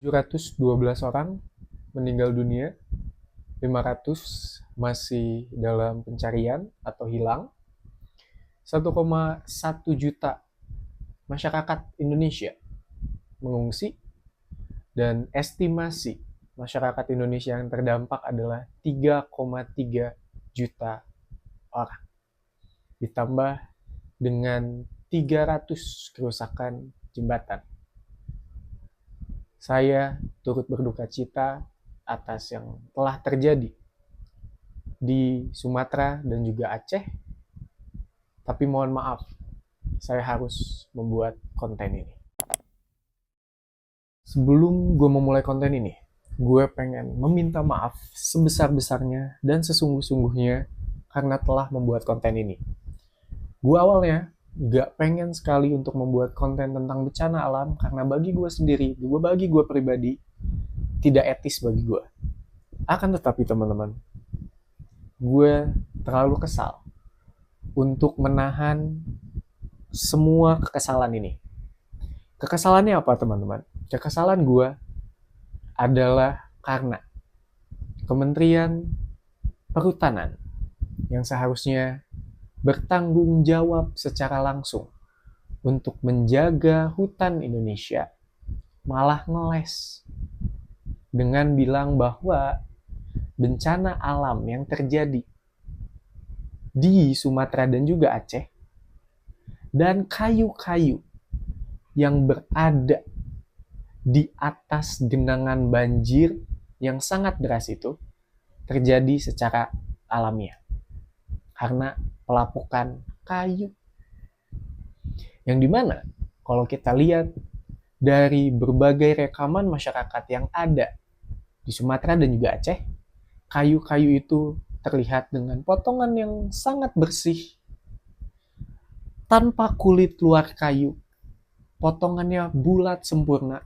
712 orang meninggal dunia, 500 masih dalam pencarian atau hilang, 1,1 juta masyarakat Indonesia mengungsi, dan estimasi masyarakat Indonesia yang terdampak adalah 3,3 juta orang. Ditambah dengan 300 kerusakan jembatan. Saya turut berduka cita atas yang telah terjadi di Sumatera dan juga Aceh, tapi mohon maaf, saya harus membuat konten ini. Sebelum gue memulai konten ini, gue pengen meminta maaf sebesar-besarnya dan sesungguh-sungguhnya karena telah membuat konten ini. Gue awalnya gak pengen sekali untuk membuat konten tentang bencana alam karena bagi gue sendiri, bagi gue pribadi, tidak etis bagi gue. Akan tetapi teman-teman, gue terlalu kesal untuk menahan semua kekesalan ini. Kekesalannya apa teman-teman? Kekesalan gue adalah karena Kementerian Perhutanan yang seharusnya bertanggung jawab secara langsung untuk menjaga hutan Indonesia malah ngeles dengan bilang bahwa bencana alam yang terjadi di Sumatera dan juga Aceh dan kayu-kayu yang berada di atas genangan banjir yang sangat deras itu terjadi secara alamiah karena pelapukan kayu, yang dimana kalau kita lihat dari berbagai rekaman masyarakat yang ada di Sumatera dan juga Aceh, kayu-kayu itu terlihat dengan potongan yang sangat bersih, tanpa kulit luar kayu, potongannya bulat sempurna,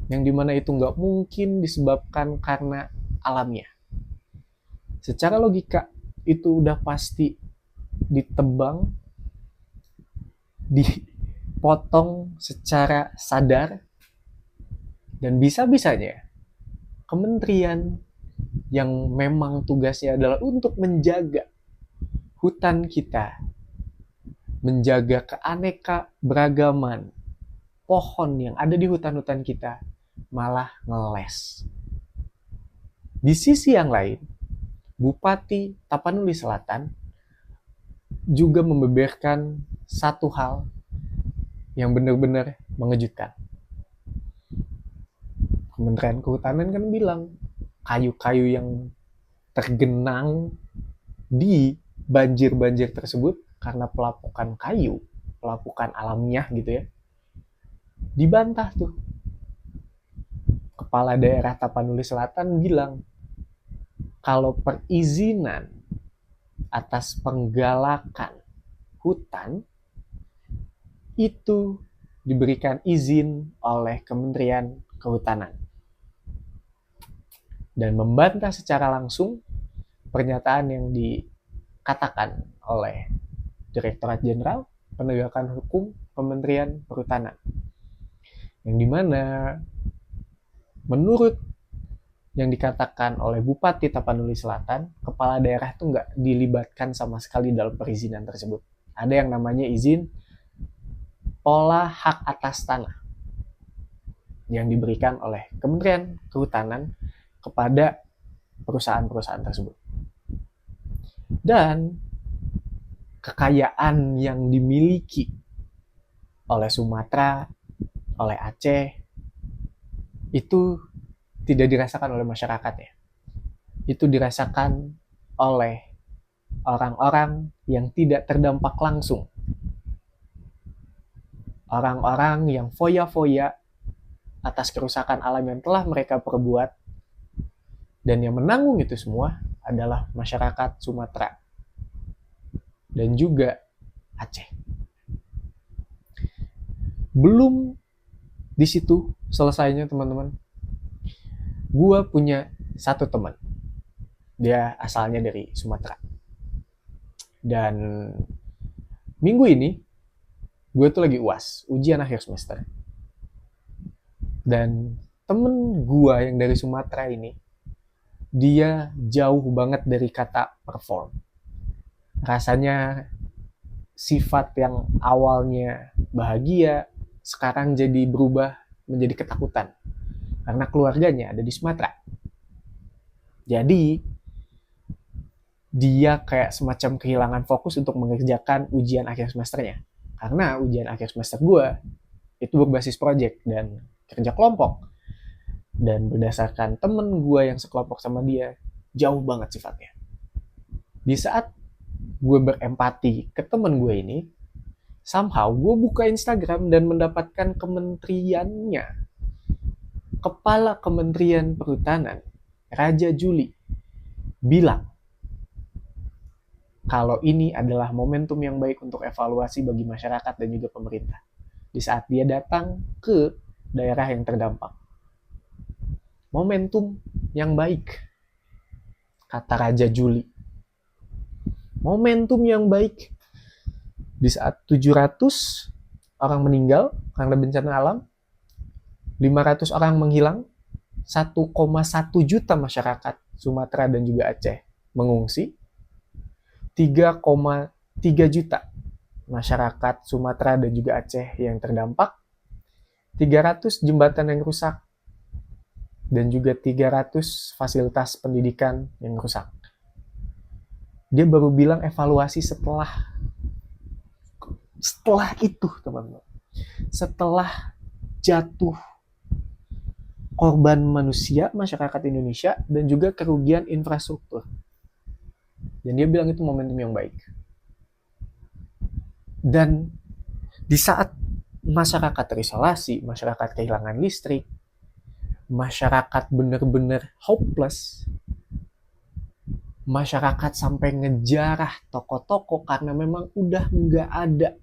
yang dimana itu nggak mungkin disebabkan karena alamiah. Secara logika itu udah pasti ditebang, dipotong secara sadar, dan bisa-bisanya kementerian yang memang tugasnya adalah untuk menjaga hutan kita, menjaga keaneka beragaman pohon yang ada di hutan-hutan kita, malah ngeles. Di sisi yang lain, Bupati Tapanuli Selatan juga membeberkan satu hal yang benar-benar mengejutkan. Kementerian Kehutanan kan bilang kayu-kayu yang tergenang di banjir-banjir tersebut karena pelapukan kayu, pelapukan alamiah gitu ya, dibantah tuh. Kepala daerah Tapanuli Selatan bilang kalau perizinan atas penggalakan hutan itu diberikan izin oleh Kementerian Kehutanan, dan membantah secara langsung pernyataan yang dikatakan oleh Direktorat Jenderal Penegakan Hukum Kementerian Perhutanan, yang dimana menurut yang dikatakan oleh Bupati Tapanuli Selatan, kepala daerah itu nggak dilibatkan sama sekali dalam perizinan tersebut. Ada yang namanya izin pola hak atas tanah yang diberikan oleh Kementerian Kehutanan kepada perusahaan-perusahaan tersebut. Dan kekayaan yang dimiliki oleh Sumatera, oleh Aceh, itu tidak dirasakan oleh masyarakatnya. Itu dirasakan oleh orang-orang yang tidak terdampak langsung. Orang-orang yang foya-foya atas kerusakan alam yang telah mereka perbuat, dan yang menanggung itu semua adalah masyarakat Sumatera dan juga Aceh. Belum di situ selesainya teman-teman. Gue punya satu teman, dia asalnya dari Sumatera, dan minggu ini gue tuh lagi UAS, ujian akhir semester, dan temen gua yang dari Sumatera ini, dia jauh banget dari kata perform. Rasanya sifat yang awalnya bahagia sekarang jadi berubah menjadi ketakutan karena keluarganya ada di Sumatera. Jadi dia kayak semacam kehilangan fokus untuk mengerjakan ujian akhir semesternya. Karena ujian akhir semester gue itu berbasis project dan kerja kelompok. Dan berdasarkan temen gue yang sekelompok sama dia, jauh banget sifatnya. Di saat gue berempati ke temen gue ini, somehow gue buka Instagram dan mendapatkan kementeriannya. Kepala Kementerian Perhutanan, Raja Juli, bilang kalau ini adalah momentum yang baik untuk evaluasi bagi masyarakat dan juga pemerintah di saat dia datang ke daerah yang terdampak. Momentum yang baik, kata Raja Juli. Momentum yang baik di saat 700 orang meninggal karena bencana alam, 500 orang menghilang, 1,1 juta masyarakat Sumatera dan juga Aceh mengungsi, 3,3 juta masyarakat Sumatera dan juga Aceh yang terdampak, 300 jembatan yang rusak, dan juga 300 fasilitas pendidikan yang rusak. Dia baru bilang evaluasi setelah itu, teman-teman. Setelah jatuh korban manusia, masyarakat Indonesia, dan juga kerugian infrastruktur. Dan dia bilang itu momentum yang baik. Dan di saat masyarakat terisolasi, masyarakat kehilangan listrik, masyarakat benar-benar hopeless, masyarakat sampai ngejarah toko-toko karena memang udah nggak ada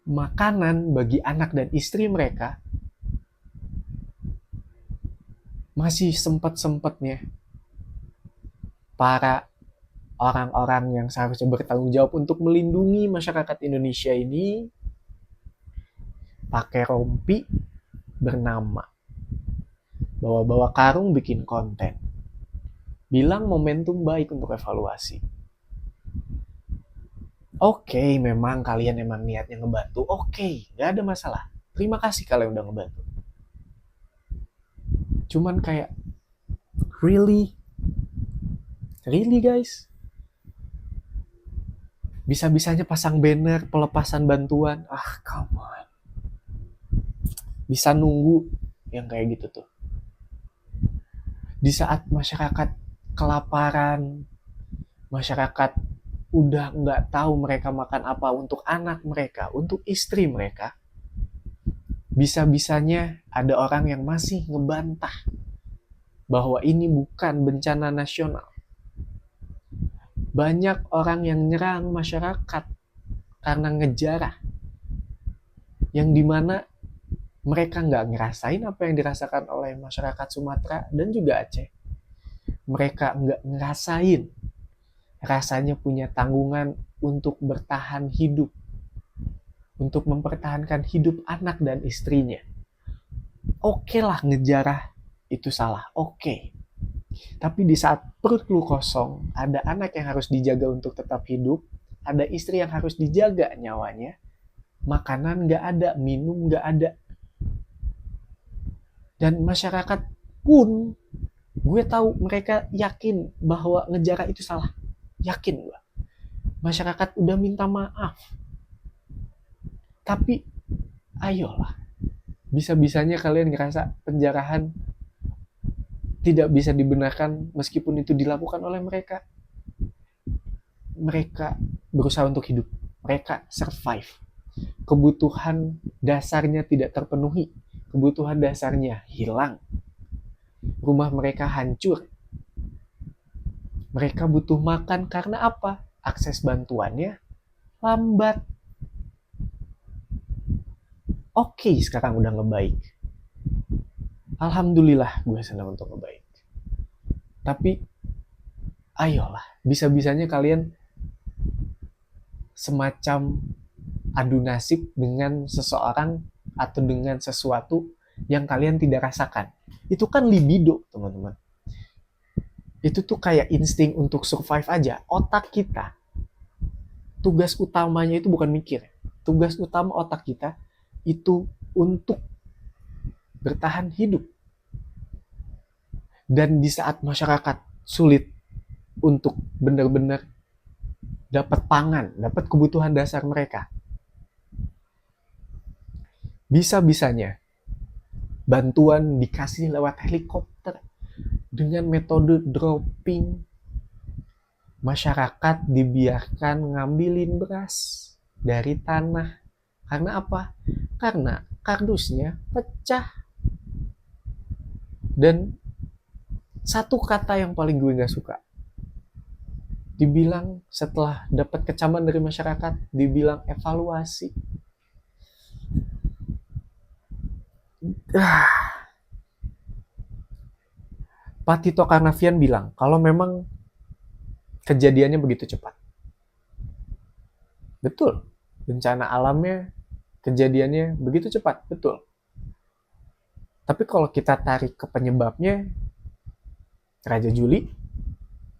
makanan bagi anak dan istri mereka, masih sempat-sempatnya para orang-orang yang seharusnya bertanggung jawab untuk melindungi masyarakat Indonesia ini pakai rompi bernama, bawa-bawa karung bikin konten, bilang momentum baik untuk evaluasi. Oke, memang kalian emang niatnya ngebantu, oke, gak ada masalah, terima kasih kalian udah ngebantu. Cuman kayak really guys, bisa-bisanya pasang banner pelepasan bantuan, come on. Bisa nunggu yang kayak gitu tuh. Di saat masyarakat kelaparan, masyarakat udah nggak tahu mereka makan apa untuk anak mereka, untuk istri mereka, bisa-bisanya ada orang yang masih ngebantah bahwa ini bukan bencana nasional. Banyak orang yang nyerang masyarakat karena ngejarah, yang dimana mereka nggak ngerasain apa yang dirasakan oleh masyarakat Sumatera dan juga Aceh. Mereka nggak ngerasain rasanya punya tanggungan untuk bertahan hidup, untuk mempertahankan hidup anak dan istrinya. Oke lah ngejarah itu salah, oke. Tapi di saat perut lu kosong, ada anak yang harus dijaga untuk tetap hidup, ada istri yang harus dijaga nyawanya, makanan nggak ada, minum nggak ada. Dan masyarakat pun, gue tahu mereka yakin bahwa ngejarah itu salah. Yakin gue. Masyarakat udah minta maaf. Tapi, ayolah. Bisa-bisanya kalian ngerasa penjarahan tidak bisa dibenarkan meskipun itu dilakukan oleh mereka. Mereka berusaha untuk hidup. Mereka survive. Kebutuhan dasarnya tidak terpenuhi. Kebutuhan dasarnya hilang. Rumah mereka hancur. Mereka butuh makan karena apa? Akses bantuannya lambat. Oke, sekarang udah ngebaik. Alhamdulillah gue senang untuk ngebaik. Tapi ayolah, bisa-bisanya kalian semacam adu nasib dengan seseorang atau dengan sesuatu yang kalian tidak rasakan. Itu kan libido, teman-teman. Itu tuh kayak insting untuk survive aja. Otak kita, tugas utamanya itu bukan mikir. Tugas utama otak kita itu untuk bertahan hidup. Dan di saat masyarakat sulit untuk benar-benar dapat pangan, dapat kebutuhan dasar mereka, bisa-bisanya bantuan dikasih lewat helikopter dengan metode dropping. Masyarakat dibiarkan ngambilin beras dari tanah. Karena apa? Karena kardusnya pecah. Dan satu kata yang paling gue gak suka, dibilang setelah dapat kecaman dari masyarakat, dibilang evaluasi. Pak Tito Karnavian bilang kalau memang kejadiannya begitu cepat. Betul, bencana alamnya kejadiannya begitu cepat, betul. Tapi kalau kita tarik ke penyebabnya, Raja Juli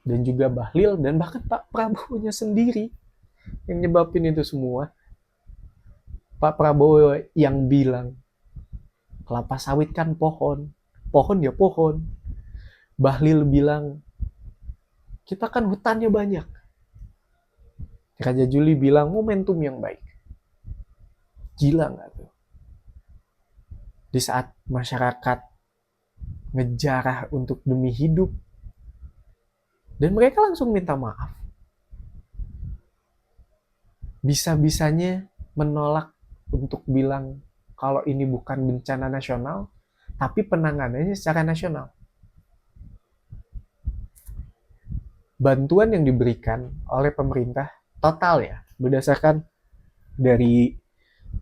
dan juga Bahlil dan bahkan Pak Prabowo-nya sendiri yang nyebabin itu semua. Pak Prabowo yang bilang kelapa sawit kan pohon, pohon ya pohon. Bahlil bilang kita kan hutannya banyak. Raja Juli bilang momentum yang baik. Gila nggak tuh? Di saat masyarakat ngejarah untuk demi hidup, dan mereka langsung minta maaf. Bisa-bisanya menolak untuk bilang kalau ini bukan bencana nasional, tapi penanganannya secara nasional. Bantuan yang diberikan oleh pemerintah total ya, berdasarkan dari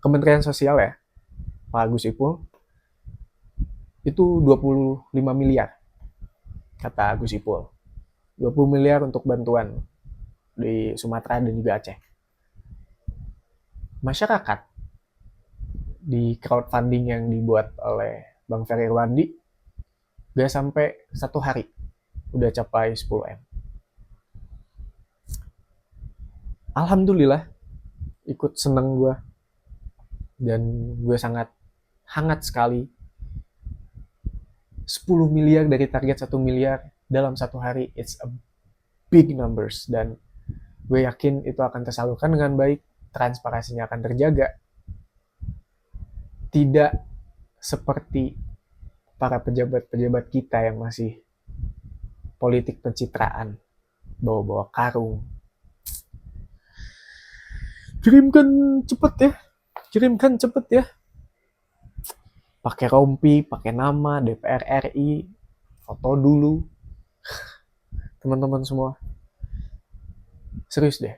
Kementerian Sosial ya, Pak Gus Ipul, itu 25 miliar, kata Gus Ipul. 20 miliar untuk bantuan di Sumatera dan juga Aceh. Masyarakat di crowdfunding yang dibuat oleh Bang Ferry Irwandi, gak sampai 1 hari udah capai 10M. Alhamdulillah, ikut seneng gue, dan gue sangat hangat sekali. 10 miliar dari target 1 miliar dalam 1 hari, it's a big numbers, dan gue yakin itu akan tersalurkan dengan baik, transparansinya akan terjaga. Tidak seperti para pejabat-pejabat kita yang masih politik pencitraan, bawa-bawa karung. Kirimkan cepet ya. Pakai rompi, pakai nama DPR RI, foto dulu. Teman-teman semua, serius deh,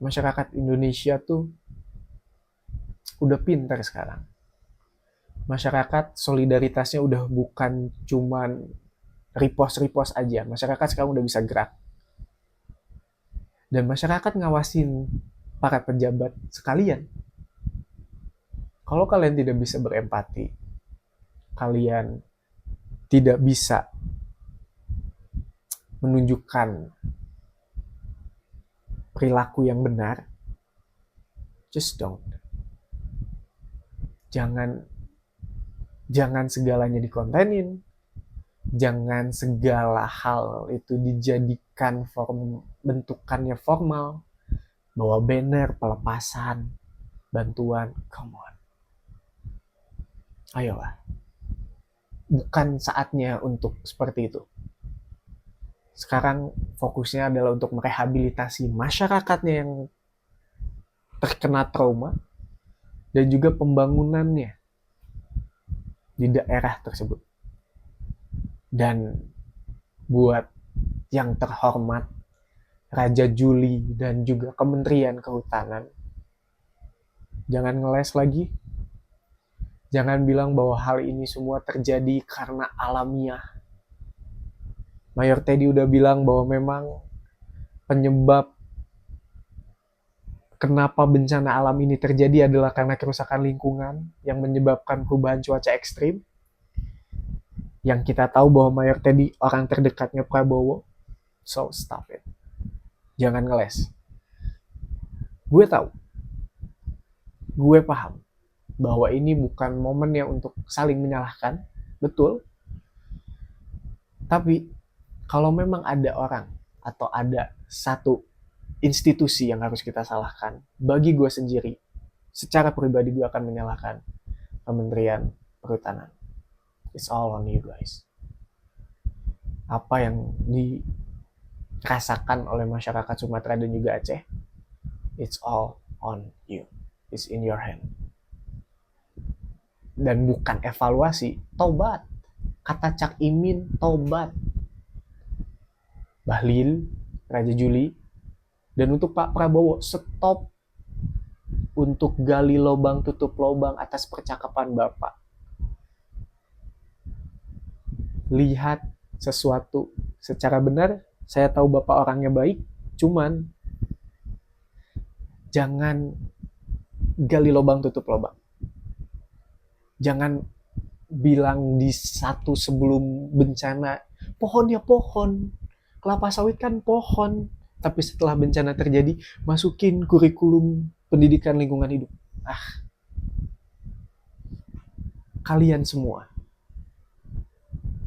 masyarakat Indonesia tuh udah pintar sekarang. Masyarakat solidaritasnya udah bukan cuman repost aja. Masyarakat sekarang udah bisa gerak. Dan masyarakat ngawasin para pejabat sekalian. Kalau kalian tidak bisa berempati, kalian tidak bisa menunjukkan perilaku yang benar, just don't. Jangan segalanya dikontenin. Jangan segala hal itu dijadikan bentukannya formal. Bawa banner, pelepasan, bantuan, come on. Ayolah. Bukan saatnya untuk seperti itu. Sekarang fokusnya adalah untuk merehabilitasi masyarakatnya yang terkena trauma dan juga pembangunannya di daerah tersebut. Dan buat yang terhormat Raja Juli dan juga Kementerian Kehutanan, jangan ngeles lagi. Jangan bilang bahwa hal ini semua terjadi karena alamiah. Mayor Teddy udah bilang bahwa memang penyebab kenapa bencana alam ini terjadi adalah karena kerusakan lingkungan yang menyebabkan perubahan cuaca ekstrim, yang kita tahu bahwa Mayor Teddy orang terdekatnya Prabowo. So stop it, jangan ngeles. Gue tahu, gue paham bahwa ini bukan momennya untuk saling menyalahkan, betul. Tapi kalau memang ada orang atau ada satu institusi yang harus kita salahkan, bagi gue sendiri, secara pribadi gue akan menyalahkan Kementerian Perhutanan. It's all on you guys. Apa yang dirasakan oleh masyarakat Sumatera dan juga Aceh, it's all on you. It's in your hand. Dan bukan evaluasi, tobat. Kata Cak Imin, tobat. Bahlil, Raja Juli, dan untuk Pak Prabowo, stop untuk gali lubang tutup lubang atas percakapan Bapak. Lihat sesuatu secara benar. Saya tahu Bapak orangnya baik, cuman jangan gali lubang tutup lubang. Jangan bilang di satu sebelum bencana, pohon ya pohon, kelapa sawit kan pohon, tapi setelah bencana terjadi, masukin kurikulum pendidikan lingkungan hidup. Kalian semua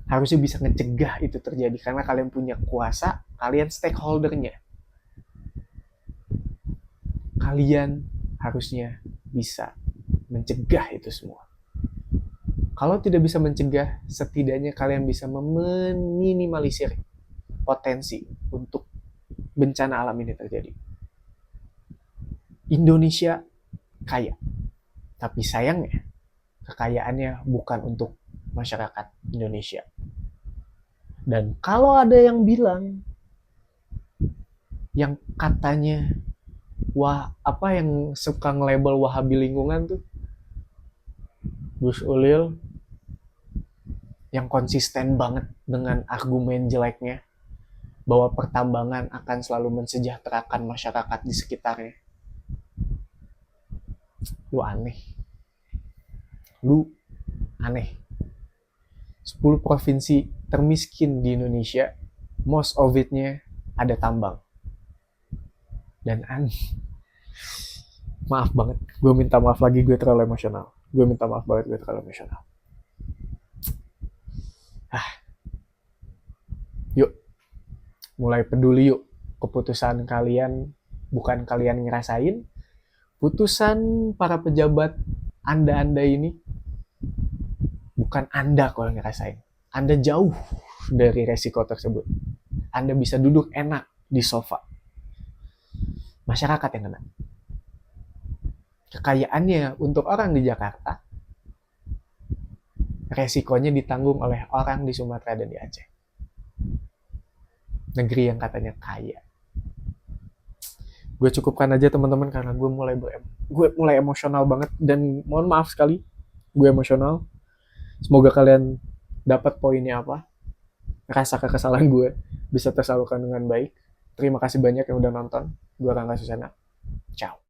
harusnya bisa ngecegah itu terjadi, karena kalian punya kuasa, kalian stakeholdernya. Kalian harusnya bisa mencegah itu semua. Kalau tidak bisa mencegah, setidaknya kalian bisa meminimalisir potensi untuk bencana alam ini terjadi. Indonesia kaya, tapi sayangnya kekayaannya bukan untuk masyarakat Indonesia. Dan kalau ada yang bilang, yang katanya yang suka nge-label Wahabi lingkungan tuh, Gus Ulil, yang konsisten banget dengan argumen jeleknya bahwa pertambangan akan selalu mensejahterakan masyarakat di sekitarnya. Lu aneh. 10 provinsi termiskin di Indonesia, most of it-nya ada tambang. Dan maaf banget, gue minta maaf lagi, gue terlalu emosional. Yuk, mulai peduli yuk. Keputusan kalian bukan kalian ngerasain. Putusan para pejabat Anda ini bukan Anda kalau ngerasain. Anda jauh dari resiko tersebut. Anda bisa duduk enak di sofa. Masyarakat yang kena. Kekayaannya untuk orang di Jakarta, resikonya ditanggung oleh orang di Sumatera dan di Aceh. Negeri yang katanya kaya. Gue cukupkan aja teman-teman, karena gue mulai emosional banget, dan mohon maaf sekali gue emosional. Semoga kalian dapat poinnya apa, rasa kekesalan gue bisa tersalurkan dengan baik. Terima kasih banyak yang udah nonton. Gue Rangga Susana. Ciao.